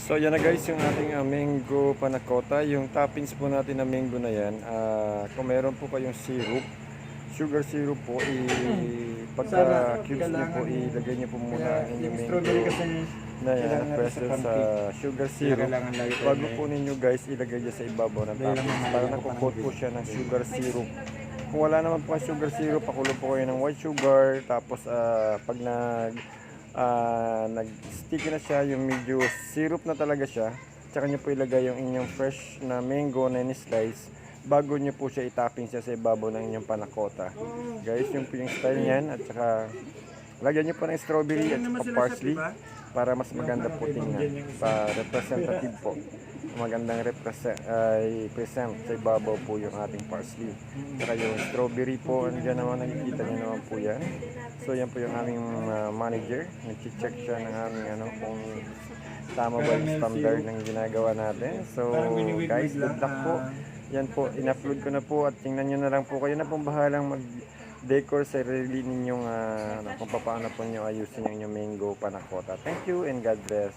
So yan na guys, yung ating mango panakota. Yung toppings po natin na mango na yan, kung meron po kayong syrup, sugar syrup po, pagka cubes nyo po, ilagay nyo po muna ang inyong mango na yan, press sa sugar syrup. Bago po ninyo guys, ilagay nyo sa ibabaw ng toppings para nakukot po siya ng sugar syrup. Kung wala naman po ang sugar syrup, pakulo po kayo ng white sugar. Tapos pag nag-sticky na siya, yung medyo syrup na talaga siya, tsaka nyo po ilagay yung inyong fresh na mango na ni-slice bago nyo po siya i-topping siya sa ibabaw ng inyong panakota. Guys, yung po yung style niyan. At saka lagyan nyo po ng strawberry at saka parsley para mas maganda po tingnan, pa representative po, magandang present sa ibabaw po yung ating parsley. Saka yung strawberry po, andyan naman, nakikita nyo naman po yan. So yan po yung aming manager, nag-check siya ng aming kung tama ba yung standard ng ginagawa natin. So guys, good luck po. Yan po, in-upload ko na po at tingnan nyo na lang po, kayo na pong bahalang mag-decor sa sarili ninyong kung paano po nyo ayusin yung inyong mango panakota. Thank you and God bless.